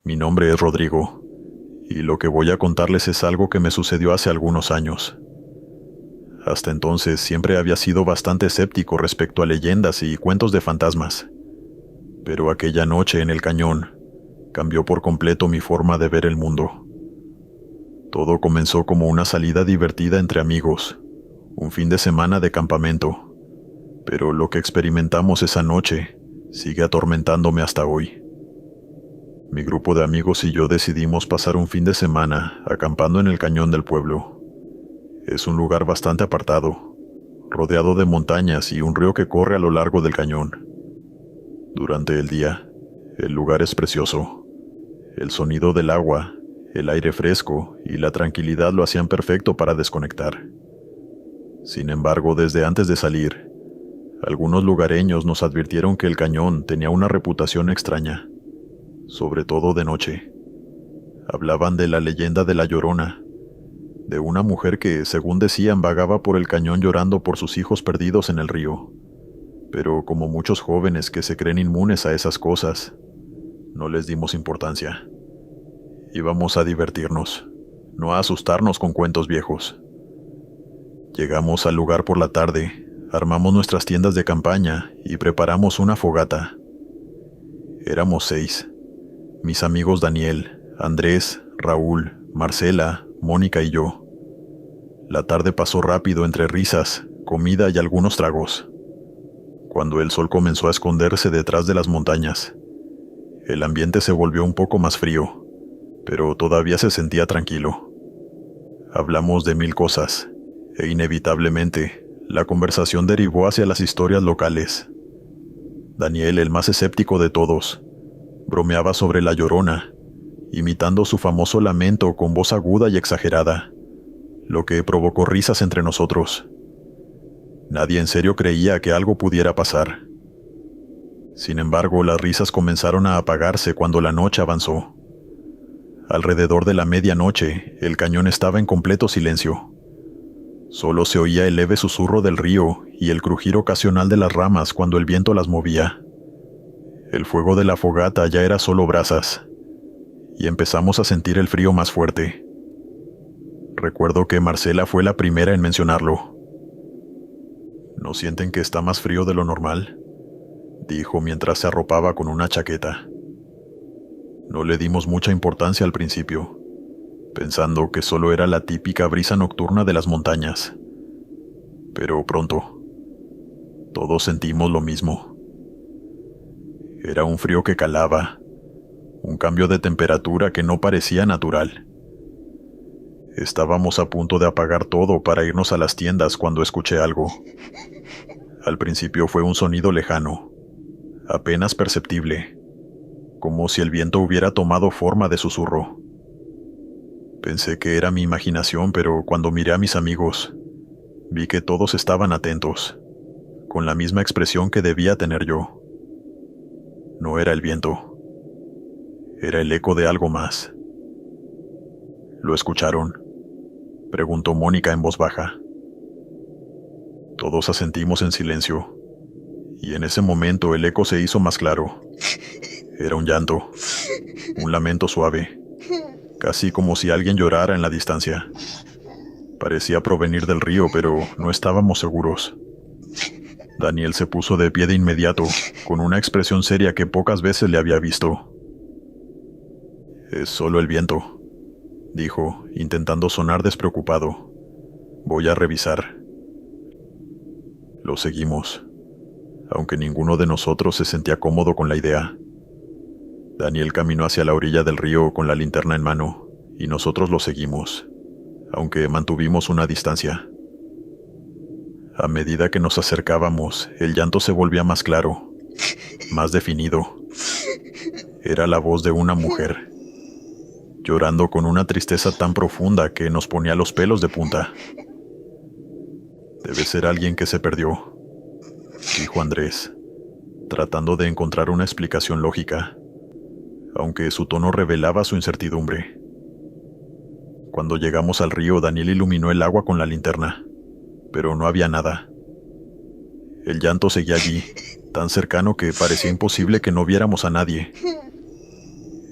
Mi nombre es Rodrigo, y lo que voy a contarles es algo que me sucedió hace algunos años. Hasta entonces siempre había sido bastante escéptico respecto a leyendas y cuentos de fantasmas, pero aquella noche en el cañón cambió por completo mi forma de ver el mundo. Todo comenzó como una salida divertida entre amigos, un fin de semana de campamento, pero lo que experimentamos esa noche sigue atormentándome hasta hoy. Mi grupo de amigos y yo decidimos pasar un fin de semana acampando en el cañón del pueblo. Es un lugar bastante apartado, rodeado de montañas y un río que corre a lo largo del cañón. Durante el día, el lugar es precioso. El sonido del agua, el aire fresco y la tranquilidad lo hacían perfecto para desconectar. Sin embargo, desde antes de salir, algunos lugareños nos advirtieron que el cañón tenía una reputación extraña, sobre todo de noche. Hablaban de la leyenda de la Llorona, de una mujer que, según decían, vagaba por el cañón llorando por sus hijos perdidos en el río. Pero como muchos jóvenes que se creen inmunes a esas cosas, no les dimos importancia. Íbamos a divertirnos, no a asustarnos con cuentos viejos. Llegamos al lugar por la tarde, armamos nuestras tiendas de campaña y preparamos una fogata. Éramos 6. Mis amigos Daniel, Andrés, Raúl, Marcela, Mónica y yo. La tarde pasó rápido entre risas, comida y algunos tragos. Cuando el sol comenzó a esconderse detrás de las montañas, el ambiente se volvió un poco más frío, pero todavía se sentía tranquilo. Hablamos de mil cosas, e inevitablemente, la conversación derivó hacia las historias locales. Daniel, el más escéptico de todos, bromeaba sobre la Llorona, imitando su famoso lamento con voz aguda y exagerada, lo que provocó risas entre nosotros. Nadie en serio creía que algo pudiera pasar. Sin embargo, las risas comenzaron a apagarse cuando la noche avanzó. Alrededor de la medianoche, el cañón estaba en completo silencio. Solo se oía el leve susurro del río y el crujir ocasional de las ramas cuando el viento las movía. El fuego de la fogata ya era solo brasas, y empezamos a sentir el frío más fuerte. Recuerdo que Marcela fue la primera en mencionarlo. ¿No sienten que está más frío de lo normal?, dijo mientras se arropaba con una chaqueta. No le dimos mucha importancia al principio, pensando que solo era la típica brisa nocturna de las montañas. Pero pronto, todos sentimos lo mismo. Era un frío que calaba, un cambio de temperatura que no parecía natural. Estábamos a punto de apagar todo para irnos a las tiendas cuando escuché algo. Al principio fue un sonido lejano, apenas perceptible, como si el viento hubiera tomado forma de susurro. Pensé que era mi imaginación, pero cuando miré a mis amigos, vi que todos estaban atentos, con la misma expresión que debía tener yo. No era el viento, era el eco de algo más. ¿Lo escucharon?, preguntó Mónica en voz baja. Todos asentimos en silencio, y en ese momento el eco se hizo más claro. Era un llanto, un lamento suave, casi como si alguien llorara en la distancia. Parecía provenir del río, pero no estábamos seguros. Daniel se puso de pie de inmediato, con una expresión seria que pocas veces le había visto. «Es solo el viento», dijo, intentando sonar despreocupado. «Voy a revisar». Lo seguimos, aunque ninguno de nosotros se sentía cómodo con la idea. Daniel caminó hacia la orilla del río con la linterna en mano, y nosotros lo seguimos, aunque mantuvimos una distancia. A medida que nos acercábamos, el llanto se volvía más claro, más definido. Era la voz de una mujer, llorando con una tristeza tan profunda que nos ponía los pelos de punta. «Debe ser alguien que se perdió», dijo Andrés, tratando de encontrar una explicación lógica, aunque su tono revelaba su incertidumbre. Cuando llegamos al río, Daniel iluminó el agua con la linterna, pero no había nada. El llanto seguía allí, tan cercano que parecía imposible que no viéramos a nadie.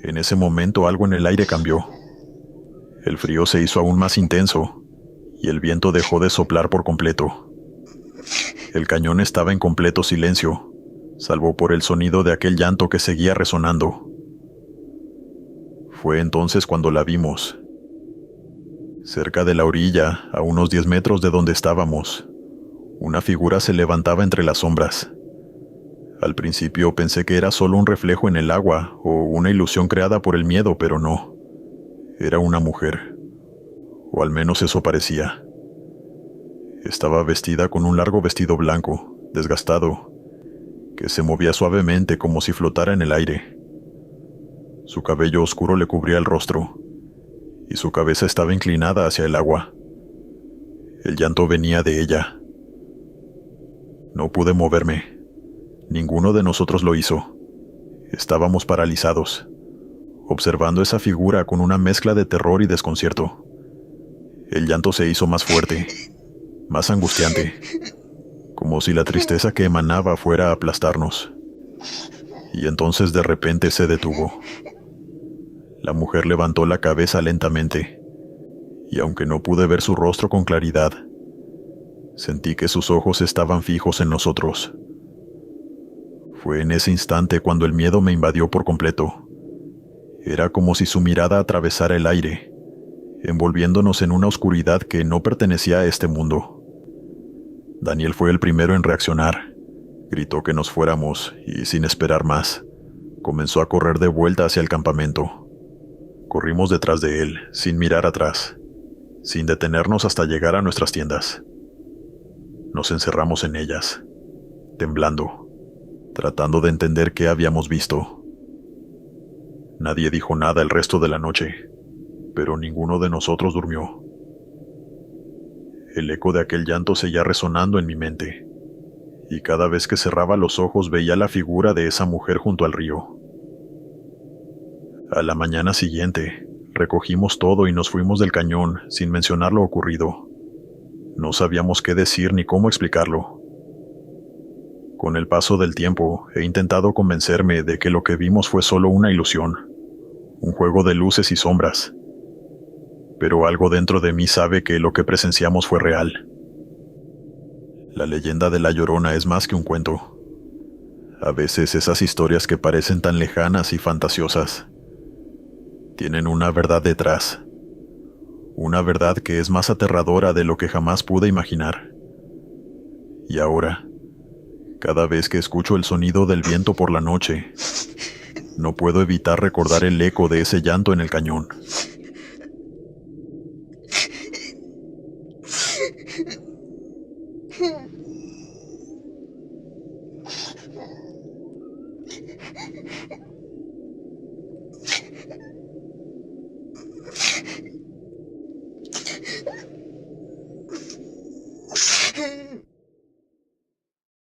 En ese momento algo en el aire cambió. El frío se hizo aún más intenso y el viento dejó de soplar por completo. El cañón estaba en completo silencio, salvo por el sonido de aquel llanto que seguía resonando. Fue entonces cuando la vimos. Cerca de la orilla, a unos 10 metros de donde estábamos, una figura se levantaba entre las sombras. Al principio pensé que era solo un reflejo en el agua o una ilusión creada por el miedo, pero no. Era una mujer, o al menos eso parecía. Estaba vestida con un largo vestido blanco, desgastado, que se movía suavemente como si flotara en el aire. Su cabello oscuro le cubría el rostro, y su cabeza estaba inclinada hacia el agua. El llanto venía de ella. No pude moverme. Ninguno de nosotros lo hizo. Estábamos paralizados, observando esa figura con una mezcla de terror y desconcierto. El llanto se hizo más fuerte, más angustiante, como si la tristeza que emanaba fuera a aplastarnos. Y entonces de repente se detuvo. La mujer levantó la cabeza lentamente, y aunque no pude ver su rostro con claridad, sentí que sus ojos estaban fijos en nosotros. Fue en ese instante cuando el miedo me invadió por completo. Era como si su mirada atravesara el aire, envolviéndonos en una oscuridad que no pertenecía a este mundo. Daniel fue el primero en reaccionar. Gritó que nos fuéramos y, sin esperar más, comenzó a correr de vuelta hacia el campamento. Corrimos detrás de él, sin mirar atrás, sin detenernos hasta llegar a nuestras tiendas. Nos encerramos en ellas, temblando, tratando de entender qué habíamos visto. Nadie dijo nada el resto de la noche, pero ninguno de nosotros durmió. El eco de aquel llanto seguía resonando en mi mente, y cada vez que cerraba los ojos veía la figura de esa mujer junto al río. A la mañana siguiente, recogimos todo y nos fuimos del cañón sin mencionar lo ocurrido. No sabíamos qué decir ni cómo explicarlo. Con el paso del tiempo, he intentado convencerme de que lo que vimos fue solo una ilusión, un juego de luces y sombras. Pero algo dentro de mí sabe que lo que presenciamos fue real. La leyenda de La Llorona es más que un cuento. A veces esas historias que parecen tan lejanas y fantasiosas tienen una verdad detrás. Una verdad que es más aterradora de lo que jamás pude imaginar. Y ahora, cada vez que escucho el sonido del viento por la noche, no puedo evitar recordar el eco de ese llanto en el cañón.